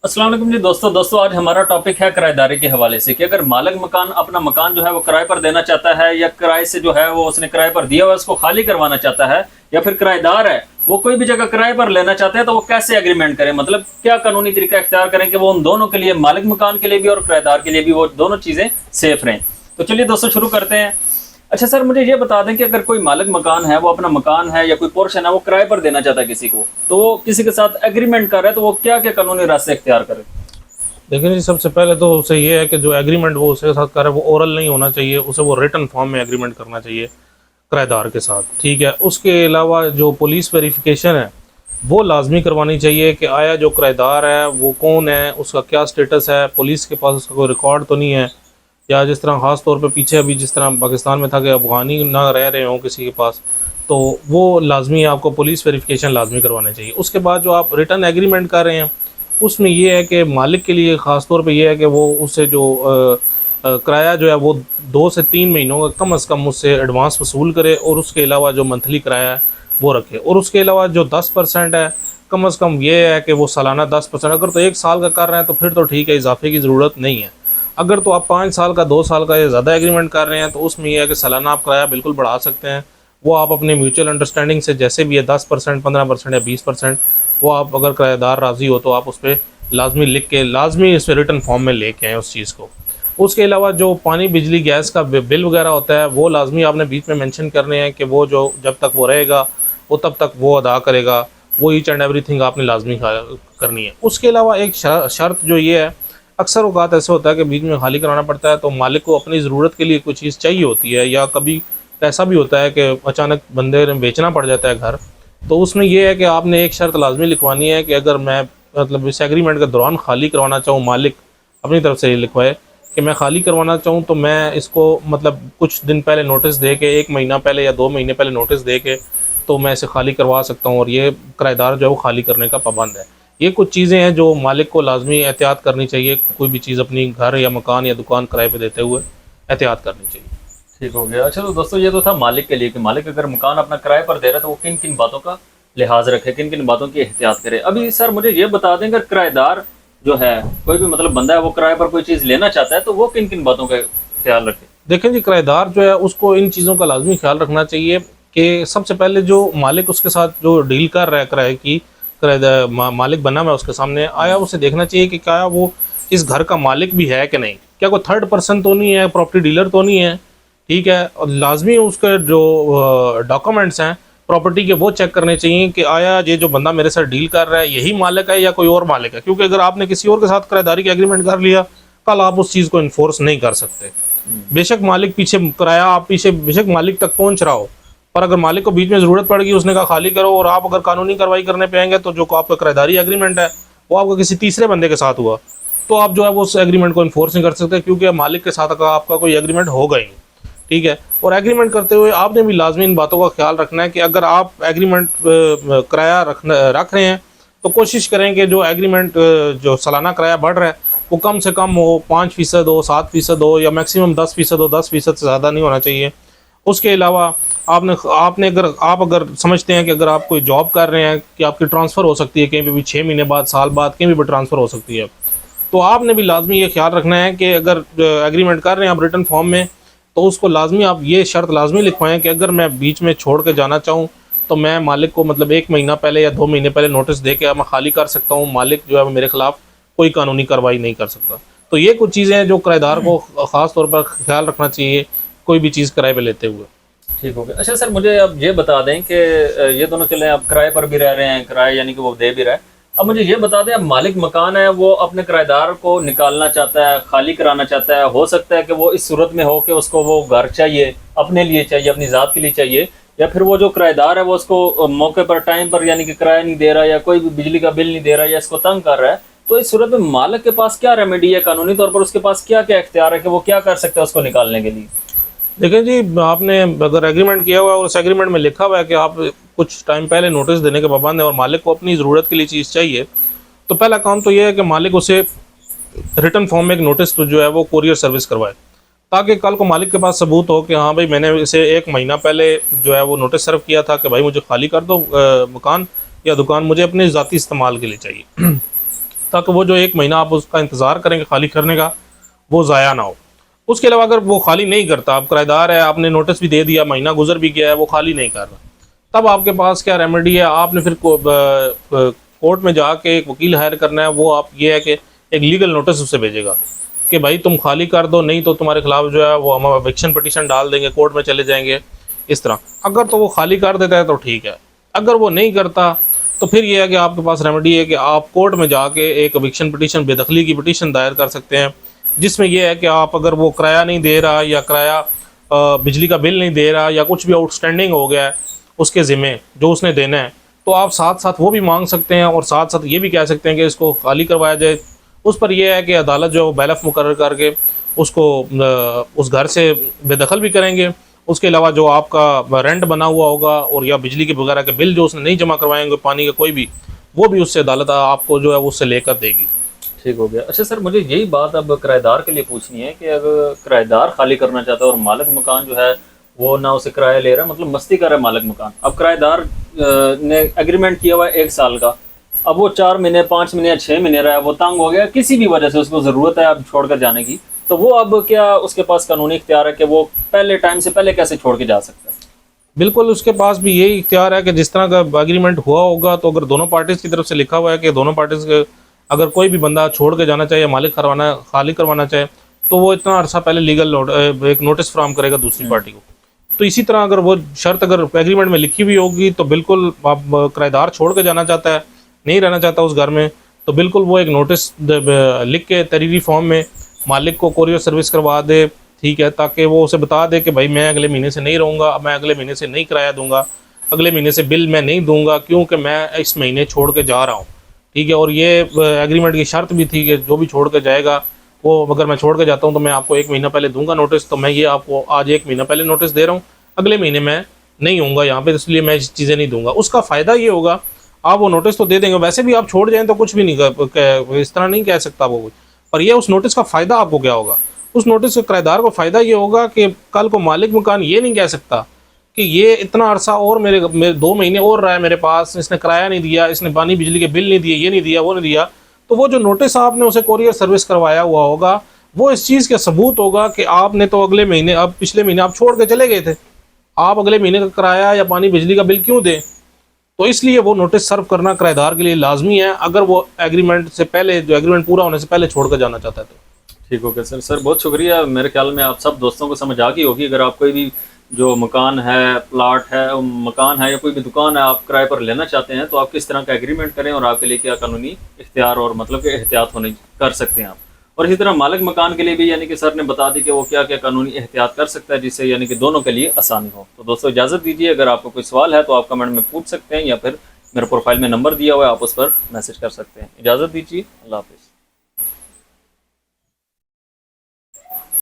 السلام علیکم جی دوستوں آج ہمارا ٹاپک ہے کرایہ داری کے حوالے سے کہ اگر مالک مکان اپنا مکان جو ہے وہ کرائے پر دینا چاہتا ہے یا کرائے سے جو ہے وہ اس نے کرائے پر دیا ہوا ہے اس کو خالی کروانا چاہتا ہے یا پھر کرایہ دار ہے وہ کوئی بھی جگہ کرائے پر لینا چاہتے ہیں تو وہ کیسے ایگریمنٹ کریں، مطلب کیا قانونی طریقہ اختیار کریں کہ وہ ان دونوں کے لیے، مالک مکان کے لیے بھی اور کرایہ دار کے لیے بھی، وہ دونوں چیزیں سیف رہیں۔ تو چلیے دوستوں شروع کرتے ہیں۔ اچھا سر مجھے یہ بتا دیں کہ اگر کوئی مالک مکان ہے، وہ اپنا مکان ہے یا کوئی پورشن ہے وہ کرائے پر دینا چاہتا ہے کسی کو، تو وہ کسی کے ساتھ ایگریمنٹ کر رہا ہے تو وہ کیا کیا قانونی راستے اختیار کرے؟ دیکھیں جی، سب سے پہلے تو اسے یہ ہے کہ جو ایگریمنٹ وہ اس کے ساتھ کر رہا ہے وہ اورل نہیں ہونا چاہیے، اسے وہ ریٹن فارم میں ایگریمنٹ کرنا چاہیے کرایہ دار کے ساتھ، ٹھیک ہے۔ اس کے علاوہ جو پولیس ویریفیکیشن ہے وہ لازمی کروانی چاہیے کہ آیا جو کرایہ دار ہے وہ کون ہے، اس کا کیا سٹیٹس ہے، پولیس کے پاس اس کا کوئی ریکارڈ تو نہیں ہے، یا جس طرح خاص طور پہ پیچھے ابھی جس طرح پاکستان میں تھا کہ افغانی نہ رہ رہے ہوں کسی کے پاس، تو وہ لازمی ہے، آپ کو پولیس ویریفیکیشن لازمی کروانا چاہیے۔ اس کے بعد جو آپ ریٹن ایگریمنٹ کر رہے ہیں اس میں یہ ہے کہ مالک کے لیے خاص طور پہ یہ ہے کہ وہ اس سے جو کرایہ جو ہے وہ 2 سے 3 مہینوں کا کم از کم اس سے ایڈوانس وصول کرے، اور اس کے علاوہ جو منتھلی کرایہ ہے وہ رکھے، اور اس کے علاوہ جو 10% ہے کم از کم یہ ہے کہ وہ سالانہ 10%، اگر تو 1 سال کا کر رہے ہیں تو پھر تو ٹھیک ہے، اضافے کی ضرورت نہیں ہے۔ اگر تو آپ 5 سال کا، 2 سال کا یا زیادہ ایگریمنٹ کر رہے ہیں تو اس میں یہ ہے کہ سالانہ آپ کرایہ بالکل بڑھا سکتے ہیں، وہ آپ اپنے میوچل انڈرسٹینڈنگ سے جیسے بھی ہے 10%، 15% یا 20%، وہ آپ اگر کرایہ دار راضی ہو تو آپ اس پہ لازمی لکھ کے لازمی اس پہ ریٹن فارم میں لے کے آئیں اس چیز کو۔ اس کے علاوہ جو پانی بجلی گیس کا بل وغیرہ ہوتا ہے وہ لازمی آپ نے بیچ میں مینشن کرنے ہیں کہ وہ جو جب تک وہ رہے گا وہ تب تک وہ ادا کرے گا، وہ ایچ اینڈ ایوری تھنگ آپ نے لازمی کرنی ہے۔ اس کے علاوہ ایک شرط جو یہ ہے، اکثر اوقات ایسے ہوتا ہے کہ بیچ میں خالی کرانا پڑتا ہے تو مالک کو اپنی ضرورت کے لیے کوئی چیز چاہیے ہوتی ہے، یا کبھی ایسا بھی ہوتا ہے کہ اچانک بندے نے بیچنا پڑ جاتا ہے گھر، تو اس میں یہ ہے کہ آپ نے ایک شرط لازمی لکھوانی ہے کہ اگر میں مطلب اس ایگریمنٹ کے دوران خالی کروانا چاہوں، مالک اپنی طرف سے یہ لکھوائے کہ میں خالی کروانا چاہوں تو میں اس کو مطلب کچھ دن پہلے نوٹس دے کے، 1 مہینہ پہلے یا 2 مہینے پہلے نوٹس دے کے تو میں اسے خالی کروا سکتا ہوں، اور یہ کرایہ دار جو ہے وہ خالی کرنے کا پابند ہے۔ یہ کچھ چیزیں ہیں جو مالک کو لازمی احتیاط کرنی چاہیے، کوئی بھی چیز اپنی گھر یا مکان یا دکان کرائے پہ دیتے ہوئے احتیاط کرنی چاہیے۔ ٹھیک ہو گیا۔ اچھا تو دوستوں یہ تو تھا مالک کے لیے کہ مالک اگر مکان اپنا کرائے پر دے رہا ہے تو وہ کن کن باتوں کا لحاظ رکھے، کن کن باتوں کی احتیاط کرے۔ ابھی سر مجھے یہ بتا دیں اگر کرایہ دار جو ہے، کوئی بھی مطلب بندہ ہے وہ کرائے پر کوئی چیز لینا چاہتا ہے تو وہ کن کن باتوں کا خیال رکھے؟ دیکھیں جی، کرایہ دار جو ہے اس کو ان چیزوں کا لازمی خیال رکھنا چاہیے کہ سب سے پہلے جو مالک اس کے ساتھ جو ڈیل کر رہا ہے کرائے کی، مالک بنا ہوا ہے اس کے سامنے، آیا اسے دیکھنا چاہیے کہ کیا وہ اس گھر کا مالک بھی ہے کہ نہیں، کیا کوئی تھرڈ پرسن تو نہیں ہے، پراپرٹی ڈیلر تو نہیں ہے، ٹھیک ہے۔ اور لازمی اس کے جو ڈاکومنٹس ہیں پراپرٹی کے وہ چیک کرنے چاہیے کہ آیا یہ جو بندہ میرے ساتھ ڈیل کر رہا ہے یہی مالک ہے یا کوئی اور مالک ہے، کیونکہ اگر آپ نے کسی اور کے ساتھ کرایہ داری کا ایگریمنٹ کر لیا، کل آپ اس چیز کو انفورس نہیں کر سکتے۔ بے شک مالک پیچھے کرایہ آپ پیچھے بے شک مالک تک پہنچ رہا ہو، پر اگر مالک کو بیچ میں ضرورت پڑ گئی، اس نے کہا خالی کرو، اور آپ اگر قانونی کارروائی کرنے پہ آئیں گے تو جو آپ کا کرایہ داری ایگریمنٹ ہے وہ آپ کا کسی تیسرے بندے کے ساتھ ہوا تو آپ جو ہے وہ اس ایگریمنٹ کو انفورس نہیں کر سکتے، کیونکہ مالک کے ساتھ آپ کا کوئی ایگریمنٹ ہوگا ہی، ٹھیک ہے۔ اور ایگریمنٹ کرتے ہوئے آپ نے بھی لازمی ان باتوں کا خیال رکھنا ہے کہ اگر آپ ایگریمنٹ کرایہ رکھ رہے ہیں تو کوشش کریں کہ جو ایگریمنٹ جو سالانہ کرایہ بڑھ رہا ہے وہ کم سے کم ہو، 5% ہو، 7% ہو، یا میکسیمم 10% ہو، 10% سے زیادہ نہیں ہونا چاہیے۔ اس کے علاوہ آپ نے اگر سمجھتے ہیں کہ اگر آپ کوئی جاب کر رہے ہیں کہ آپ کی ٹرانسفر ہو سکتی ہے کہیں پہ بھی، 6 مہینے بعد، سال بعد کہیں بھی ٹرانسفر ہو سکتی ہے، تو آپ نے بھی لازمی یہ خیال رکھنا ہے کہ اگر ایگریمنٹ کر رہے ہیں آپ ریٹن فارم میں تو اس کو لازمی آپ یہ شرط لازمی لکھوائیں کہ اگر میں بیچ میں چھوڑ کے جانا چاہوں تو میں مالک کو مطلب 1 مہینہ پہلے یا 2 مہینے پہلے نوٹس دے کے میں خالی کر سکتا ہوں، مالک جو ہے میرے خلاف کوئی قانونی کارروائی نہیں کر سکتا۔ تو یہ کچھ چیزیں ہیں جو کرایہ دار کو خاص طور پر خیال رکھنا چاہیے کوئی بھی چیز کرائے پہ لیتے ہوئے۔ ٹھیک ہو گیا۔ اچھا سر مجھے اب یہ بتا دیں کہ یہ دونوں چلیں اب کرائے پر بھی رہ رہے ہیں، کرائے یعنی کہ وہ دے بھی رہا ہے، اب مجھے یہ بتا دیں اب مالک مکان ہے وہ اپنے کرایہ دار کو نکالنا چاہتا ہے، خالی کرانا چاہتا ہے، ہو سکتا ہے کہ وہ اس صورت میں ہو کہ اس کو وہ گھر چاہیے، اپنے لیے چاہیے، اپنی ذات کے لیے چاہیے، یا پھر وہ جو کرایہ دار ہے وہ اس کو موقع پر ٹائم پر یعنی کہ کرایہ نہیں دے رہا یا کوئی بھی بجلی کا بل نہیں دے رہا یا اس کو تنگ کر رہا ہے، تو اس صورت میں مالک کے پاس کیا ریمیڈی ہے قانونی طور پر، اس کے پاس کیا کیا اختیار ہے کہ وہ کیا کر سکتا ہے اس کو نکالنے کے لیے؟ دیکھیں جی، آپ نے اگر ایگریمنٹ کیا ہوا ہے اور اس ایگریمنٹ میں لکھا ہوا ہے کہ آپ کچھ ٹائم پہلے نوٹس دینے کے پابند ہیں اور مالک کو اپنی ضرورت کے لیے چیز چاہیے، تو پہلا کام تو یہ ہے کہ مالک اسے ریٹن فارم میں ایک نوٹس تو جو ہے وہ کوریئر سروس کروائے، تاکہ کل کو مالک کے پاس ثبوت ہو کہ ہاں بھائی میں نے اسے 1 مہینہ پہلے جو ہے وہ نوٹس سرو کیا تھا کہ بھائی مجھے خالی کر دو مکان یا دکان، مجھے اپنے ذاتی استعمال کے لیے چاہیے۔ تاکہ وہ جو 1 مہینہ آپ اس کا انتظار کریں گے خالی کرنے کا وہ ضائع نہ ہو۔ اس کے علاوہ اگر وہ خالی نہیں کرتا، آپ کرایہ دار ہے، آپ نے نوٹس بھی دے دیا، مہینہ گزر بھی گیا ہے، وہ خالی نہیں کر رہا، تب آپ کے پاس کیا ریمیڈی ہے؟ آپ نے پھر کورٹ میں جا کے ایک وکیل ہائر کرنا ہے، وہ آپ یہ ہے کہ ایک لیگل نوٹس اسے بھیجے گا کہ بھائی تم خالی کر دو، نہیں تو تمہارے خلاف جو ہے وہ ہم ایوکشن پٹیشن ڈال دیں گے، کورٹ میں چلے جائیں گے اس طرح۔ اگر تو وہ خالی کر دیتا ہے تو ٹھیک ہے، اگر وہ نہیں کرتا تو پھر یہ ہے کہ آپ کے پاس ریمیڈی ہے کہ آپ کورٹ میں جا کے ایک ایوکشن پٹیشن، بے دخلی کی پٹیشن دائر کر سکتے ہیں، جس میں یہ ہے کہ آپ اگر وہ کرایہ نہیں دے رہا یا کرایہ بجلی کا بل نہیں دے رہا یا کچھ بھی آؤٹ اسٹینڈنگ ہو گیا ہے اس کے ذمے جو اس نے دینا ہے، تو آپ ساتھ ساتھ وہ بھی مانگ سکتے ہیں اور ساتھ ساتھ یہ بھی کہہ سکتے ہیں کہ اس کو خالی کروایا جائے۔ اس پر یہ ہے کہ عدالت جو بیلف مقرر کر کے اس کو اس گھر سے بے دخل بھی کریں گے۔ اس کے علاوہ جو آپ کا رینٹ بنا ہوا ہوگا اور یا بجلی کے وغیرہ کے بل جو اس نے نہیں جمع کروائیں گے، پانی کا کوئی بھی، وہ بھی اس سے عدالت آپ کو جو ہے اس سے لے کر دے گی۔ ٹھیک ہو گیا۔ اچھا سر، مجھے یہی بات اب کرایہ دار کے لیے پوچھنی ہے کہ اگر کرایہ دار خالی کرنا چاہتا ہے اور مالک مکان جو ہے وہ نہ اسے کرایہ لے رہا ہے، مطلب مستی کر رہا ہے مالک مکان، اب کرایہ دار نے ایگریمنٹ کیا ہوا ہے 1 سال کا، اب وہ 4 مہینے 5 مہینے یا 6 مہینے رہا ہے، وہ تنگ ہو گیا کسی بھی وجہ سے، اس کو ضرورت ہے اب چھوڑ کر جانے کی، تو وہ اب کیا اس کے پاس قانونی اختیار ہے کہ وہ پہلے ٹائم سے پہلے کیسے چھوڑ کے جا سکتا ہے؟ بالکل اس کے پاس بھی یہی اختیار ہے کہ جس طرح کا ایگریمنٹ ہوا ہوگا، تو اگر دونوں پارٹیز کی طرف سے لکھا ہوا ہے کہ دونوں پارٹیز کے اگر کوئی بھی بندہ چھوڑ کے جانا چاہے یا مالک خالی کروانا چاہے تو وہ اتنا عرصہ پہلے لیگل ایک نوٹس فراہم کرے گا دوسری پارٹی کو۔ تو اسی طرح اگر وہ شرط اگر ایگریمنٹ میں لکھی ہوئی ہوگی تو بالکل آپ کرایہ دار چھوڑ کے جانا چاہتا ہے، نہیں رہنا چاہتا اس گھر میں، تو بالکل وہ ایک نوٹس لکھ کے تحریری فارم میں مالک کو کوریئر سروس کروا دے، ٹھیک ہے، تاکہ وہ اسے بتا دے کہ بھائی میں اگلے مہینے سے نہیں رہوں گا، میں اگلے مہینے سے نہیں کرایہ دوں گا، اگلے مہینے سے بل میں نہیں دوں گا کیونکہ میں اس مہینے چھوڑ کے جا رہا ہوں، ٹھیک ہے۔ اور یہ ایگریمنٹ کی شرط بھی تھی کہ جو بھی چھوڑ کے جائے گا وہ، اگر میں چھوڑ کے جاتا ہوں تو میں آپ کو 1 مہینہ پہلے دوں گا نوٹس، تو میں یہ آپ کو آج 1 مہینہ پہلے نوٹس دے رہا ہوں، اگلے مہینے میں نہیں ہوں گا یہاں پہ، اس لیے میں چیزیں نہیں دوں گا۔ اس کا فائدہ یہ ہوگا، آپ وہ نوٹس تو دے دیں گے، ویسے بھی آپ چھوڑ جائیں تو کچھ بھی نہیں اس طرح نہیں کہہ سکتا وہ، پر یہ اس نوٹس کا فائدہ آپ کو کیا ہوگا؟ اس نوٹس سے کرایہ دار کو فائدہ یہ ہوگا کہ کل کو مالک مکان یہ نہیں کہہ سکتا کہ یہ اتنا عرصہ اور میرے 2 مہینے اور رہا ہے میرے پاس، اس نے کرایہ نہیں دیا، اس نے پانی بجلی کے بل نہیں دیے، یہ نہیں دیا، وہ نہیں دیا، تو وہ جو نوٹس آپ نے اسے کوریئر سروس کروایا ہوا ہوگا وہ اس چیز کا ثبوت ہوگا کہ آپ نے تو اگلے مہینے، اب پچھلے مہینے آپ چھوڑ کے چلے گئے تھے، آپ اگلے مہینے کا کرایہ یا پانی بجلی کا بل کیوں دیں؟ تو اس لیے وہ نوٹس سرو کرنا کرایہ دار کے لیے لازمی ہے اگر وہ ایگریمنٹ سے پہلے، جو ایگریمنٹ پورا ہونے سے پہلے چھوڑ کر جانا چاہتا ہے تو۔ ٹھیک ہو گیا سر بہت شکریہ۔ میرے خیال میں آپ سب دوستوں کو سمجھ آ گئی ہوگی۔ اگر آپ کوئی بھی جو مکان ہے، پلاٹ ہے، مکان ہے یا کوئی بھی دکان ہے آپ کرائے پر لینا چاہتے ہیں تو آپ کس طرح کا ایگریمنٹ کریں اور آپ کے لیے کیا قانونی اختیار اور مطلب کہ احتیاط ہونے کر سکتے ہیں آپ، اور اسی طرح مالک مکان کے لیے بھی یعنی کہ سر نے بتا دی کہ وہ کیا کیا قانونی احتیاط کر سکتا ہے جس سے یعنی کہ دونوں کے لیے آسانی ہو۔ تو دوستوں اجازت دیجیے، اگر آپ کو کوئی سوال ہے تو آپ کمنٹ میں پوچھ سکتے ہیں یا پھر میرے پروفائل میں نمبر دیا ہوا ہے آپ اس پر میسج کر سکتے ہیں۔ اجازت دیجیے، اللہ حافظ۔